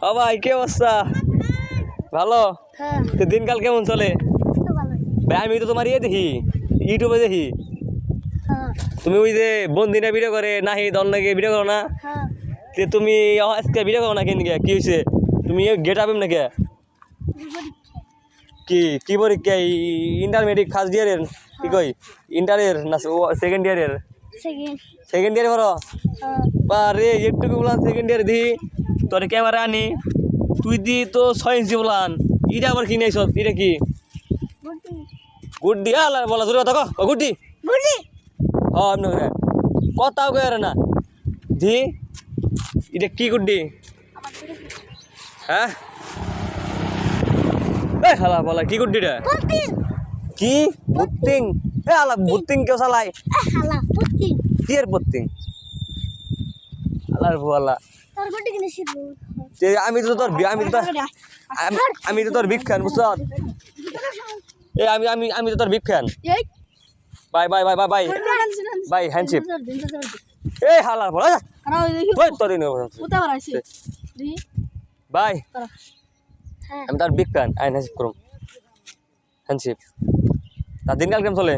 ও ভাই কি অবস্থা? ভালো? হ্যাঁ তো দিনকাল কেমন চলে? তো ভালো। ভাই আমি তো তোমার ইয়ে দেখি, ইউটিউবে দেখি। হ্যাঁ তুমি ওই যে বন্দিনা ভিডিও করে নাহি দল নাকি ভিডিও করো না? হ্যাঁ যে তুমি আজকে ভিডিও করো না কেন কি হয়েছে? তুমি গেট আপেম নাকি? কি কি পরীক্ষা? ইন্টারমিডিয়েট ফার্স্ট ইয়ারের কি কই? ইন্টারের না সেকেন্ড ইয়ারের? সেকেন্ড সেকেন্ড ইয়ারে করো? হ্যাঁ বারে একটুকু বলান সেকেন্ড ইয়ারে দি তোর ক্যামেরা আনি তুই দি তো 6 ইঞ্চি বলান এটা আবার কিনে সব এটা কি গুডি গুড্ডি আলা বলা জোরে কথা কো গুড্ডি গুডি ও আপনি কথাও কইরে না দি এটা কি গুড্ডি হ্যাঁ এ হালা বলা কি গুড্ডিটা পুতি কি বুত্তিং এ হালা বুত্তিং কেউ চালায় হালা পুতি কি এর বুত্তিং আলার বুয়ালা তোর গুডি কিনে শিখবো যে আমি তো তোর বিগ ফ্যান বুঝছ এ আমি তো তোর বিগ ফ্যান এই bye bye bye bye bye bye হ্যান্ডশিপ এই হালার বলা তুই তোর উতা বাড়াইছি দি বাই হ্যাঁ আমি তার বিগ ফ্যান আই হ্যান্ডশিপ করুম হ্যান্ডশিপ তার দিনকাল কেমন চলে